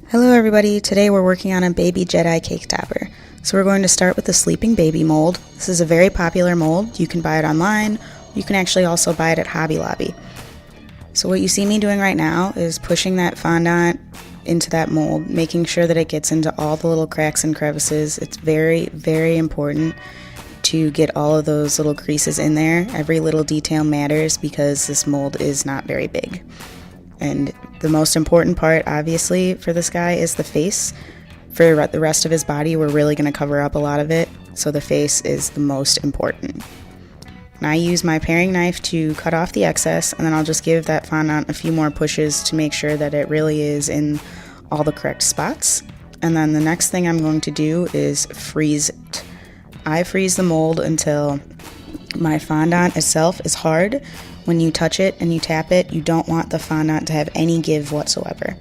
Hello everybody, today we're working on a Baby Jedi cake topper. So we're going to start with the sleeping baby mold. This is a very popular mold. You can buy it online. You can actually also buy it at Hobby Lobby. So what you see me doing right now is pushing that fondant into that mold, making sure that it gets into all the little cracks and crevices. It's very, very important to get all of those little creases in there. Every little detail matters because this mold is not very big. And the most important part, obviously, for this guy is the face. For the rest of his body, we're really going to cover up a lot of it, so the face is the most important. And I use my paring knife to cut off the excess, and then I'll just give that fondant a few more pushes to make sure that it really is in all the correct spots. And then the next thing I'm going to do is freeze it. I freeze the mold until my fondant itself is hard. When you touch it and you tap it, you don't want the fondant to have any give whatsoever.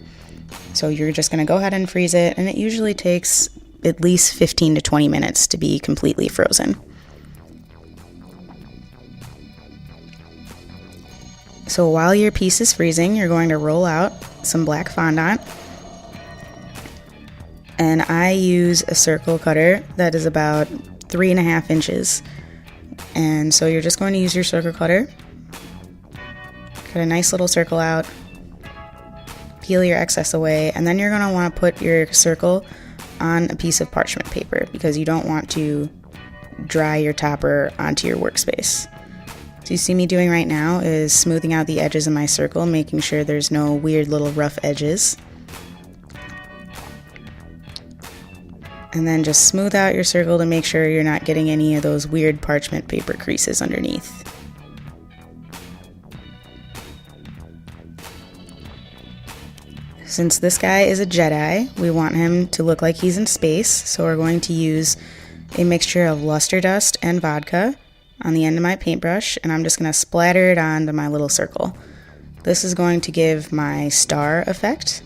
So you're just going to go ahead and freeze it, and it usually takes at least 15 to 20 minutes to be completely frozen. So while your piece is freezing, you're going to roll out some black fondant. And I use a circle cutter that is about 3.5 inches. And so you're just going to use your circle cutter. Cut a nice little circle out, peel your excess away, and then you're going to want to put your circle on a piece of parchment paper because you don't want to dry your topper onto your workspace. So you see me doing right now is smoothing out the edges of my circle, making sure there's no weird little rough edges. And then just smooth out your circle to make sure you're not getting any of those weird parchment paper creases underneath. Since this guy is a Jedi, we want him to look like he's in space, so we're going to use a mixture of luster dust and vodka on the end of my paintbrush, and I'm just going to splatter it onto my little circle. This is going to give my star effect,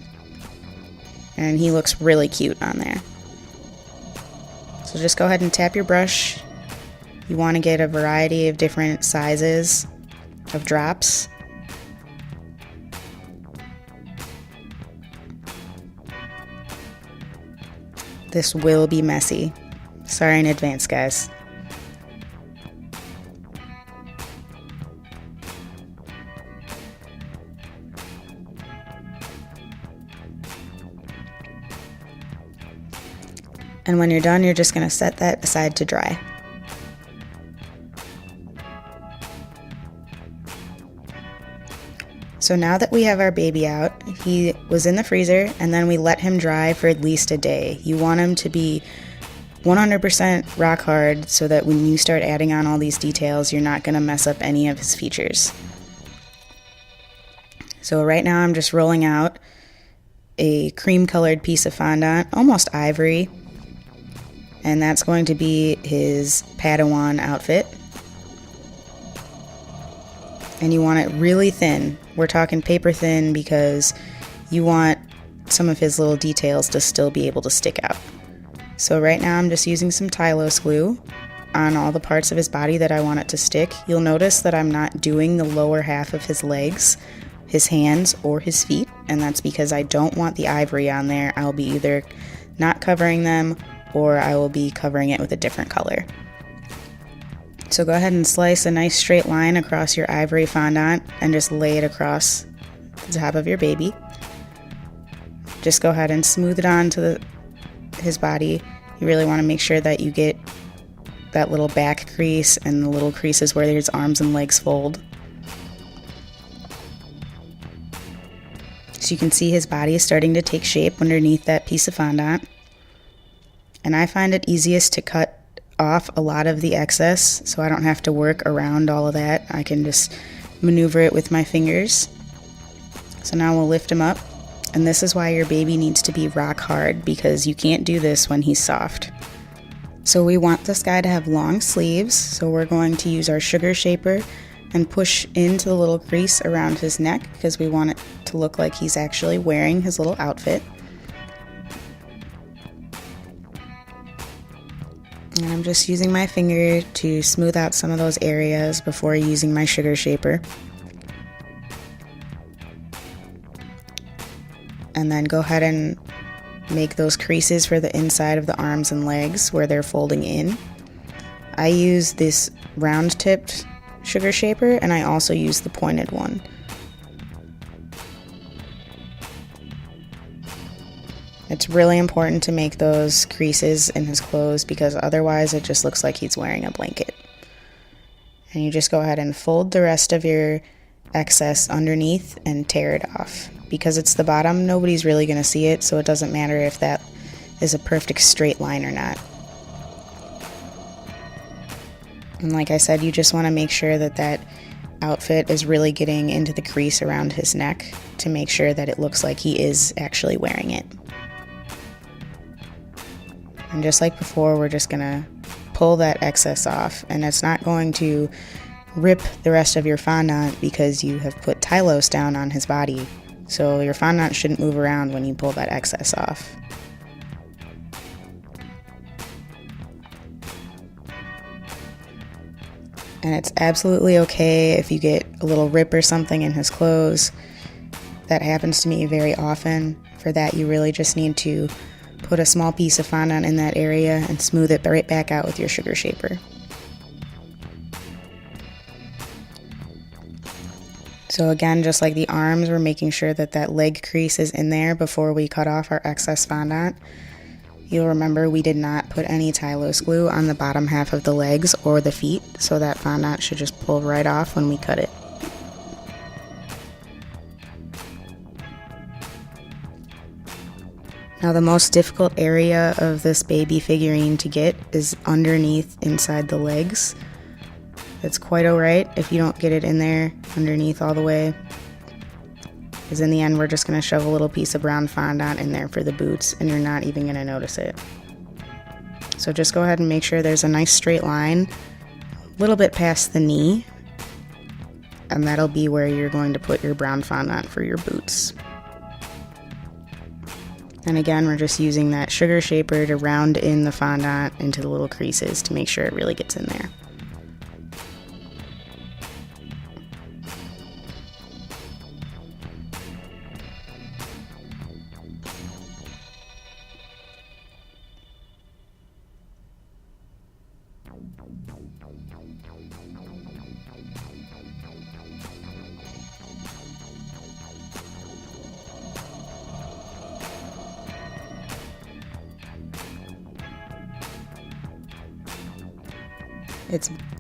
and he looks really cute on there. So just go ahead and tap your brush. You want to get a variety of different sizes of drops. This will be messy. Sorry in advance, guys. And when you're done, you're just going to set that aside to dry. So now that we have our baby out, he was in the freezer, and then we let him dry for at least a day. You want him to be 100% rock hard so that when you start adding on all these details, you're not going to mess up any of his features. So right now I'm just rolling out a cream-colored piece of fondant, almost ivory, and that's going to be his Padawan outfit. And you want it really thin. We're talking paper thin because you want some of his little details to still be able to stick out. So right now I'm just using some tylose glue on all the parts of his body that I want it to stick. You'll notice that I'm not doing the lower half of his legs, his hands, or his feet, and that's because I don't want the ivory on there. I'll be either not covering them or I will be covering it with a different color. So go ahead and slice a nice straight line across your ivory fondant and just lay it across the top of your baby. Just go ahead and smooth it onto his body. You really want to make sure that you get that little back crease and the little creases where his arms and legs fold. So you can see his body is starting to take shape underneath that piece of fondant. And I find it easiest to cut off a lot of the excess so I don't have to work around all of that. I can just maneuver it with my fingers. So now we'll lift him up, and this is why your baby needs to be rock hard because you can't do this when he's soft. So we want this guy to have long sleeves, so we're going to use our sugar shaper and push into the little crease around his neck because we want it to look like he's actually wearing his little outfit. And I'm just using my finger to smooth out some of those areas before using my sugar shaper. And then go ahead and make those creases for the inside of the arms and legs where they're folding in. I use this round-tipped sugar shaper, and I also use the pointed one. It's really important to make those creases in his clothes because otherwise it just looks like he's wearing a blanket. And you just go ahead and fold the rest of your excess underneath and tear it off. Because it's the bottom, nobody's really going to see it, so it doesn't matter if that is a perfect straight line or not. And like I said, you just want to make sure that that outfit is really getting into the crease around his neck to make sure that it looks like he is actually wearing it. And just like before, we're just going to pull that excess off, and it's not going to rip the rest of your fondant because you have put tylose down on his body. So your fondant shouldn't move around when you pull that excess off. And it's absolutely okay if you get a little rip or something in his clothes. That happens to me very often. For that, you really just need to put a small piece of fondant in that area and smooth it right back out with your sugar shaper. So again, just like the arms, we're making sure that that leg crease is in there before we cut off our excess fondant. You'll remember we did not put any tylose glue on the bottom half of the legs or the feet, so that fondant should just pull right off when we cut it. Now the most difficult area of this baby figurine to get is underneath inside the legs. It's quite alright if you don't get it in there underneath all the way, because in the end we're just going to shove a little piece of brown fondant in there for the boots and you're not even going to notice it. So just go ahead and make sure there's a nice straight line a little bit past the knee, and that'll be where you're going to put your brown fondant for your boots. And again, we're just using that sugar shaper to round in the fondant into the little creases to make sure it really gets in there.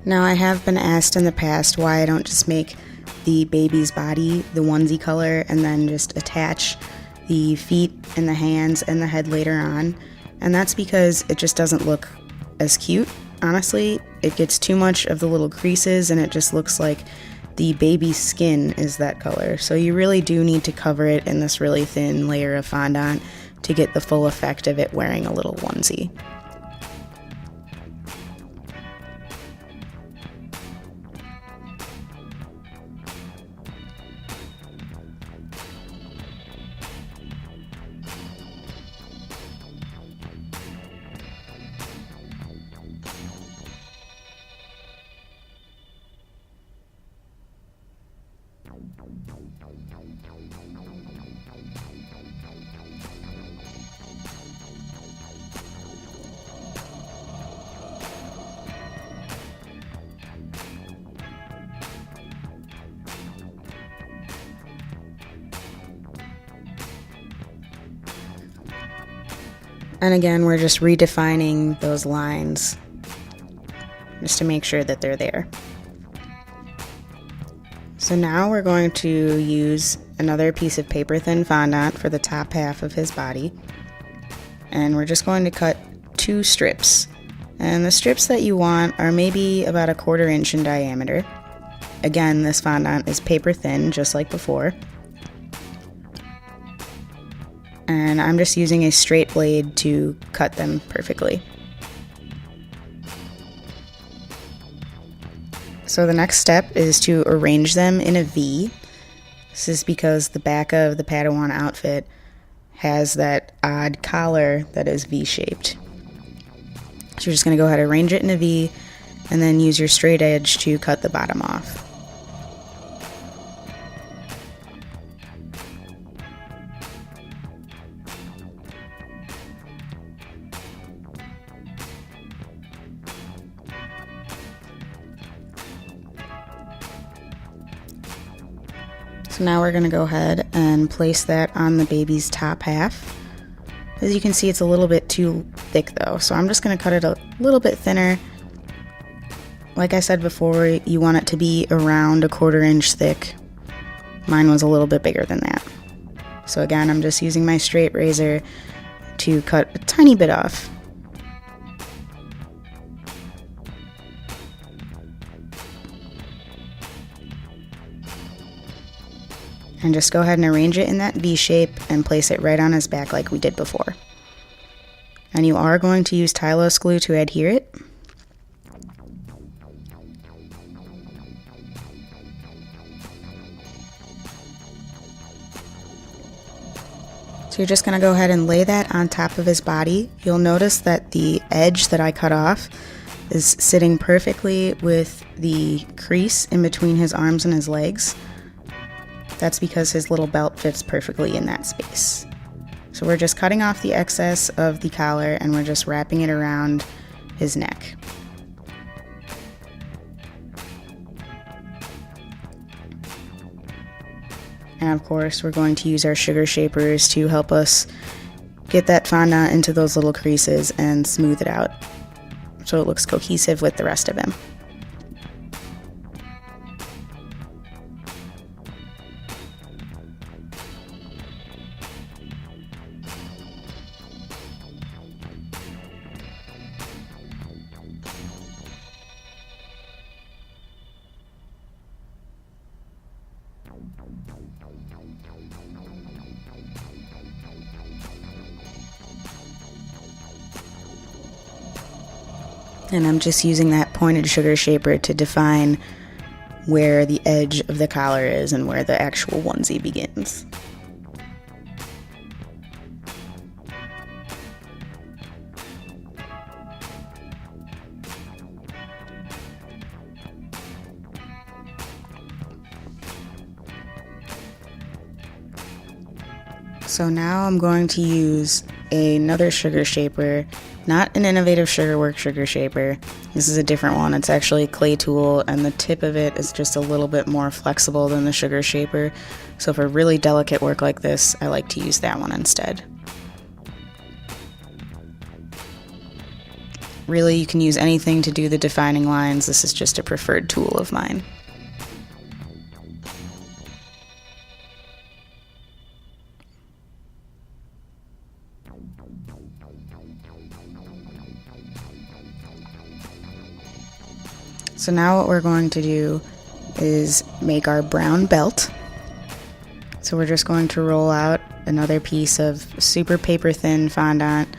Now I have been asked in the past why I don't just make the baby's body the onesie color and then just attach the feet and the hands and the head later on, and that's because it just doesn't look as cute. Honestly, it gets too much of the little creases and it just looks like the baby's skin is that color. So you really do need to cover it in this really thin layer of fondant to get the full effect of it wearing a little onesie. And again, we're just redefining those lines just to make sure that they're there. So now we're going to use another piece of paper thin fondant for the top half of his body. And we're just going to cut 2 strips. And the strips that you want are maybe about 1/4 inch in diameter. Again, this fondant is paper thin, just like before. And I'm just using a straight blade to cut them perfectly. So the next step is to arrange them in a V. This is because the back of the Padawan outfit has that odd collar that is V-shaped. So you're just going to go ahead and arrange it in a V and then use your straight edge to cut the bottom off. So now we're going to go ahead and place that on the baby's top half. As you can see, it's a little bit too thick though, so I'm just going to cut it a little bit thinner. Like I said before, you want it to be around 1/4 inch thick. Mine was a little bit bigger than that. So again, I'm just using my straight razor to cut a tiny bit off. And just go ahead and arrange it in that V shape and place it right on his back like we did before. And you are going to use tylose glue to adhere it. So you're just going to go ahead and lay that on top of his body. You'll notice that the edge that I cut off is sitting perfectly with the crease in between his arms and his legs. That's because his little belt fits perfectly in that space. So we're just cutting off the excess of the collar and we're just wrapping it around his neck. And of course, we're going to use our sugar shapers to help us get that fondant into those little creases and smooth it out so it looks cohesive with the rest of him. And I'm just using that pointed sugar shaper to define where the edge of the collar is and where the actual onesie begins. So now I'm going to use another sugar shaper, not an Innovative Sugarworks sugar shaper. This is a different one. It's actually a clay tool and the tip of it is just a little bit more flexible than the sugar shaper. So for really delicate work like this, I like to use that one instead. Really, you can use anything to do the defining lines. This is just a preferred tool of mine. So now what we're going to do is make our brown belt. So we're just going to roll out another piece of super paper thin fondant,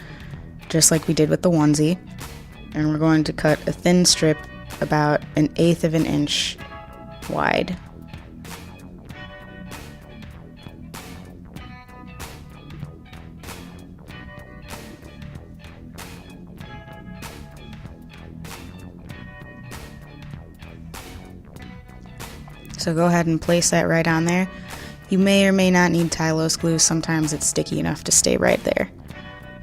just like we did with the onesie. And we're going to cut a thin strip about 1/8 of an inch wide. So go ahead and place that right on there. You may or may not need tylose glue. Sometimes it's sticky enough to stay right there.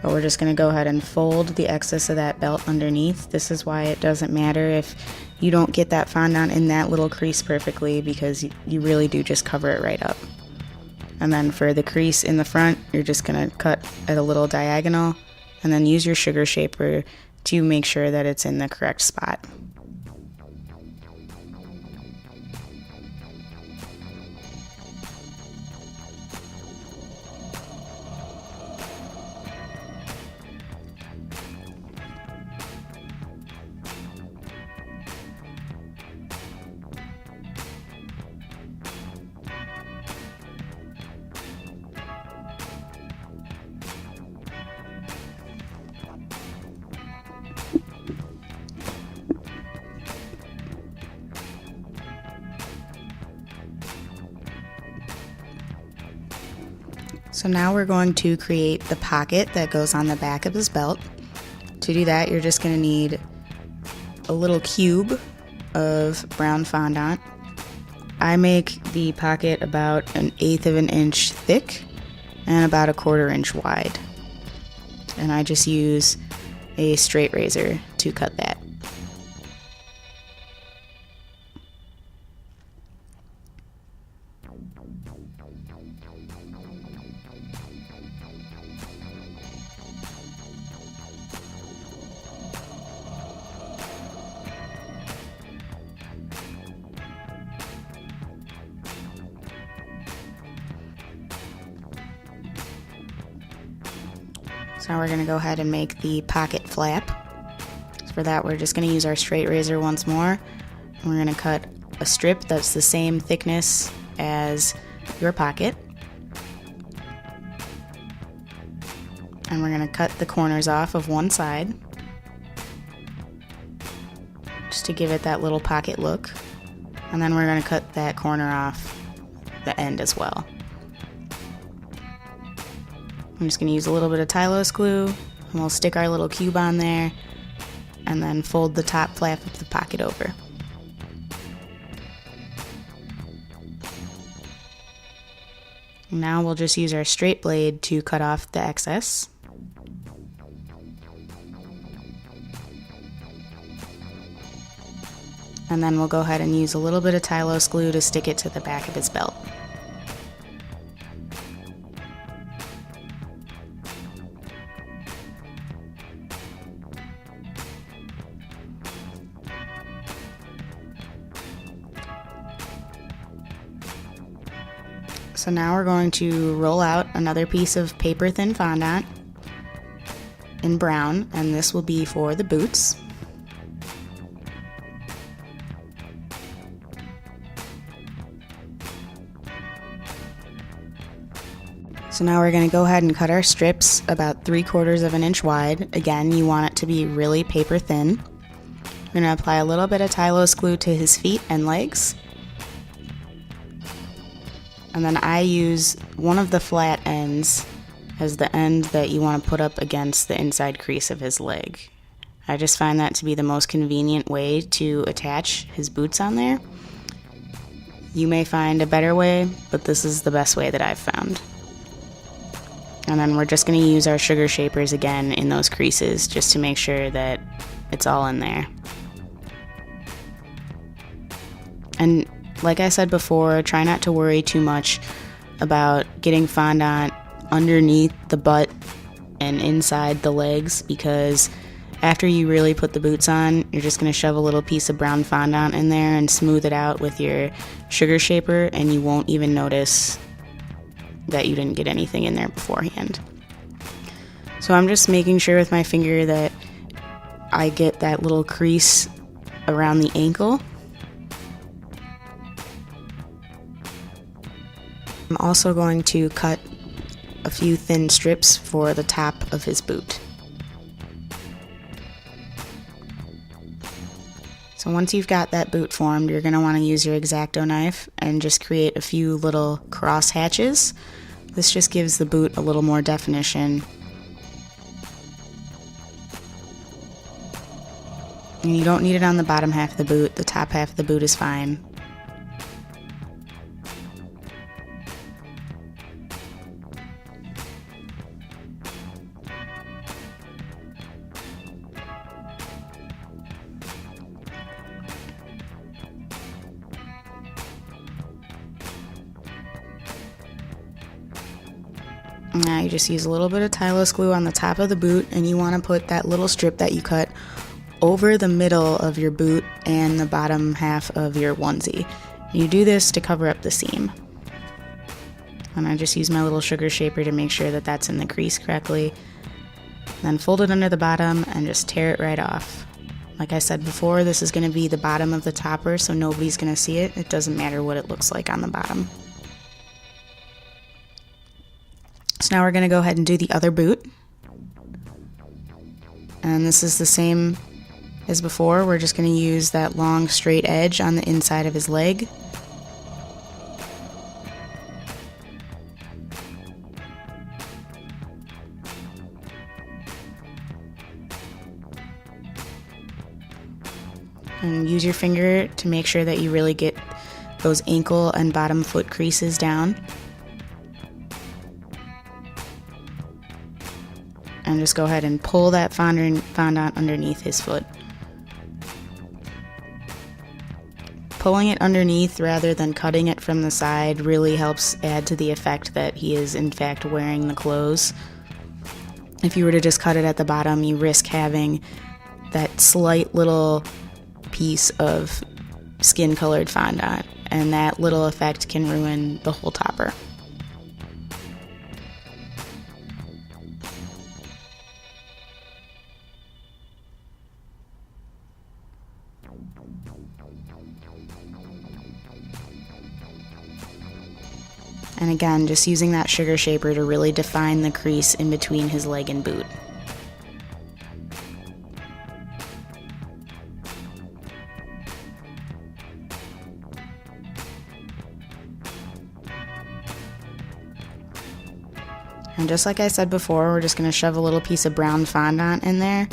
But we're just going to go ahead and fold the excess of that belt underneath. This is why it doesn't matter if you don't get that fondant in that little crease perfectly, because you really do just cover it right up. And then for the crease in the front, you're just going to cut at a little diagonal and then use your sugar shaper to make sure that it's in the correct spot. So now we're going to create the pocket that goes on the back of his belt. To do that, you're just going to need a little cube of brown fondant. I make the pocket about 1/8 of an inch thick and about 1/4 inch wide. And I just use a straight razor to cut that. So now we're going to go ahead and make the pocket flap. So for that, we're just going to use our straight razor once more. And we're going to cut a strip that's the same thickness as your pocket. And we're going to cut the corners off of one side, just to give it that little pocket look. And then we're going to cut that corner off the end as well. I'm just going to use a little bit of tylose glue, and we'll stick our little cube on there, and then fold the top flap of the pocket over. Now we'll just use our straight blade to cut off the excess. And then we'll go ahead and use a little bit of tylose glue to stick it to the back of his belt. So now we're going to roll out another piece of paper thin fondant in brown, and this will be for the boots. So now we're going to go ahead and cut our strips about 3/4 of an inch wide. Again, you want it to be really paper thin. We're going to apply a little bit of tylose glue to his feet and legs. And then I use one of the flat ends as the end that you want to put up against the inside crease of his leg. I just find that to be the most convenient way to attach his boots on there. You may find a better way, but this is the best way that I've found. And then we're just going to use our sugar shapers again in those creases just to make sure that it's all in there. And like I said before, try not to worry too much about getting fondant underneath the butt and inside the legs, because after you really put the boots on, you're just going to shove a little piece of brown fondant in there and smooth it out with your sugar shaper, and you won't even notice that you didn't get anything in there beforehand. So I'm just making sure with my finger that I get that little crease around the ankle. I'm also going to cut a few thin strips for the top of his boot. So once you've got that boot formed, you're going to want to use your X-acto knife and just create a few little cross hatches. This just gives the boot a little more definition. And you don't need it on the bottom half of the boot, the top half of the boot is fine. Now you just use a little bit of tylose glue on the top of the boot, and you want to put that little strip that you cut over the middle of your boot and the bottom half of your onesie. You do this to cover up the seam. And I just use my little sugar shaper to make sure that that's in the crease correctly. Then fold it under the bottom and just tear it right off. Like I said before, this is going to be the bottom of the topper, so nobody's going to see it. It doesn't matter what it looks like on the bottom. So now we're going to go ahead and do the other boot. And this is the same as before. We're just going to use that long straight edge on the inside of his leg. And use your finger to make sure that you really get those ankle and bottom foot creases down. And just go ahead and pull that fondant underneath his foot. Pulling it underneath rather than cutting it from the side really helps add to the effect that he is in fact wearing the clothes. If you were to just cut it at the bottom, you risk having that slight little piece of skin-colored fondant, and that little effect can ruin the whole topper. And again, just using that sugar shaper to really define the crease in between his leg and boot. And just like I said before, we're just going to shove a little piece of brown fondant in there.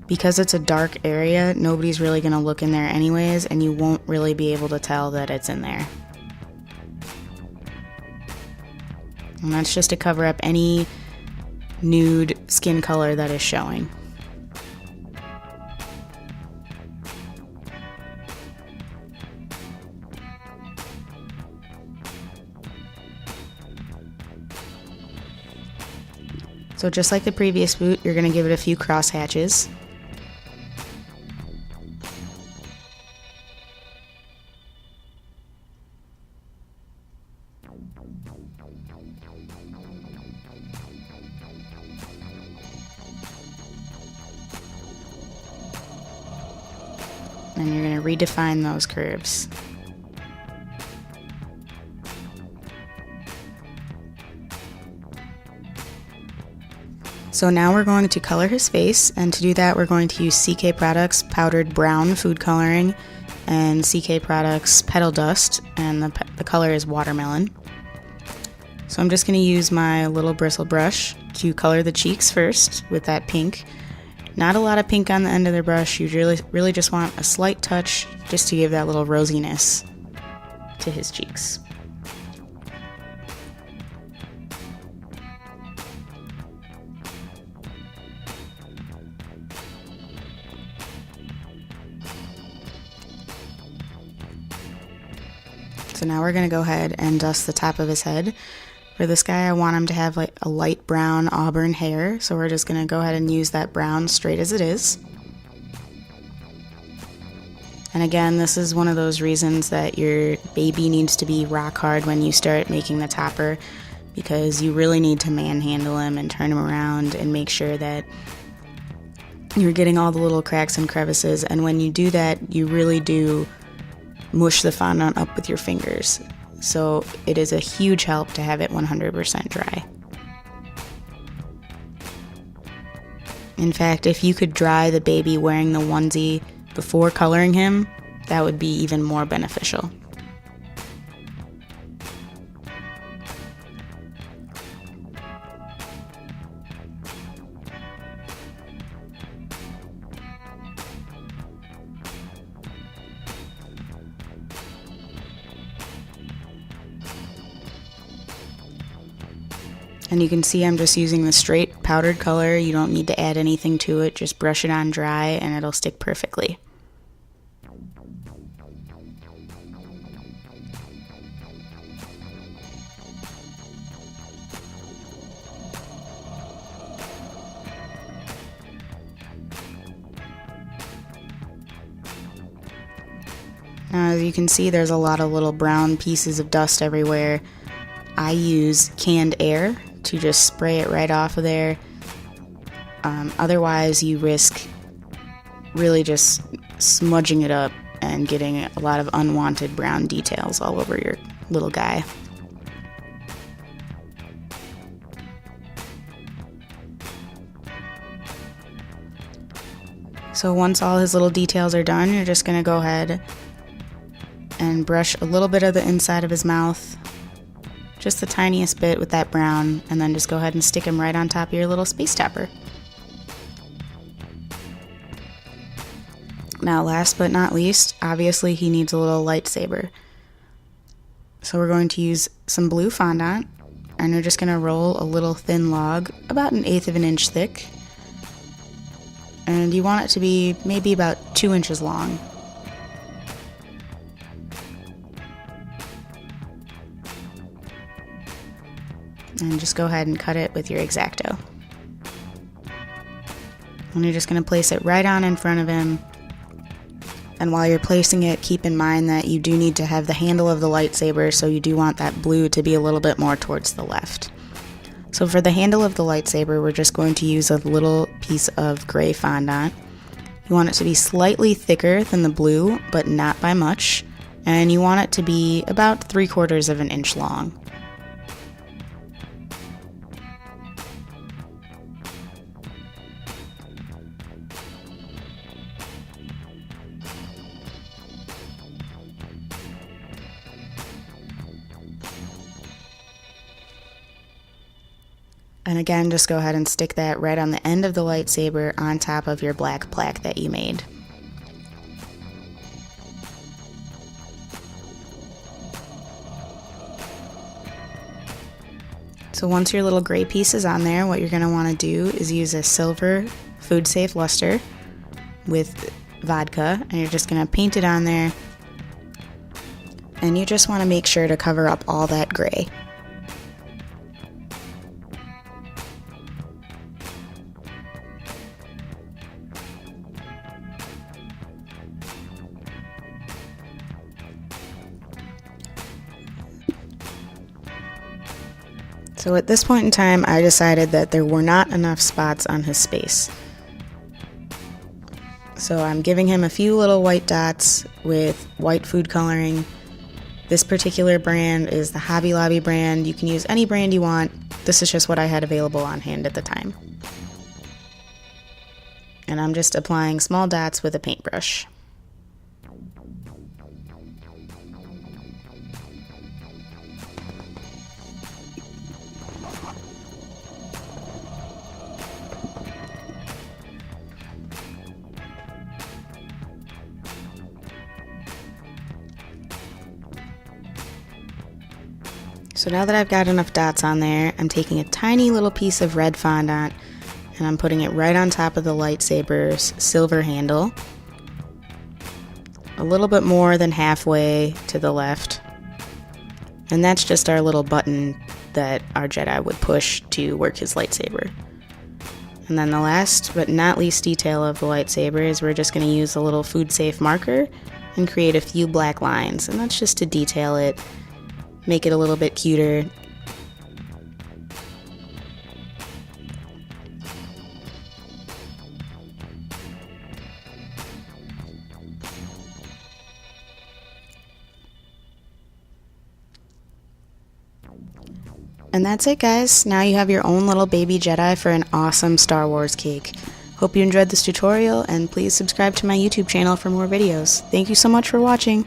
Because it's a dark area, nobody's really going to look in there anyways, and you won't really be able to tell that it's in there. And that's just to cover up any nude skin color that is showing. So just like the previous boot, you're going to give it a few cross hatches. And you're going to redefine those curves. So now we're going to color his face, and to do that we're going to use CK Products Powdered Brown Food Coloring and CK Products Petal Dust, and the color is Watermelon. So I'm just going to use my little bristle brush to color the cheeks first with that pink. Not a lot of pink on the end of the brush, you really just want a slight touch just to give that little rosiness to his cheeks. So now we're going to go ahead and dust the top of his head. For this guy, I want him to have like a light brown auburn hair, so we're just going to go ahead and use that brown straight as it is. And again, this is one of those reasons that your baby needs to be rock hard when you start making the topper, because you really need to manhandle him and turn him around and make sure that you're getting all the little cracks and crevices, and when you do that, you really do mush the fondant up with your fingers. So it is a huge help to have it 100% dry. In fact, if you could dry the baby wearing the onesie before coloring him, that would be even more beneficial. And you can see I'm just using the straight powdered color. You don't need to add anything to it, just brush it on dry and it'll stick perfectly. Now, as you can see, there's a lot of little brown pieces of dust everywhere. I use canned air to just spray it right off of there. Otherwise, you risk really just smudging it up and getting a lot of unwanted brown details all over your little guy. So once all his little details are done, you're just going to go ahead and brush a little bit of the inside of his mouth, just the tiniest bit with that brown, and then just go ahead and stick him right on top of your little space topper. Now, last but not least, obviously he needs a little lightsaber. So we're going to use some blue fondant, and you're just going to roll a little thin log, about 1/8 of an inch thick. And you want it to be maybe about 2 inches long. And just go ahead and cut it with your X-acto. And you're just going to place it right on in front of him. And while you're placing it, keep in mind that you do need to have the handle of the lightsaber, so you do want that blue to be a little bit more towards the left. So for the handle of the lightsaber, we're just going to use a little piece of gray fondant. You want it to be slightly thicker than the blue, but not by much, and you want it to be about 3/4 of an inch long. And again, just go ahead and stick that right on the end of the lightsaber on top of your black plaque that you made. So once your little gray piece is on there, what you're going to want to do is use a silver food safe luster with vodka, and you're just going to paint it on there. And you just want to make sure to cover up all that gray. So at this point in time, I decided that there were not enough spots on his space. So I'm giving him a few little white dots with white food coloring. This particular brand is the Hobby Lobby brand. You can use any brand you want. This is just what I had available on hand at the time. And I'm just applying small dots with a paintbrush. So now that I've got enough dots on there, I'm taking a tiny little piece of red fondant and I'm putting it right on top of the lightsaber's silver handle, a little bit more than halfway to the left. And that's just our little button that our Jedi would push to work his lightsaber. And then the last but not least detail of the lightsaber is we're just going to use a little food safe marker and create a few black lines, and that's just to detail it, make it a little bit cuter. And that's it, guys. Now you have your own little baby Jedi for an awesome Star Wars cake. Hope you enjoyed this tutorial, and please subscribe to my YouTube channel for more videos. Thank you so much for watching.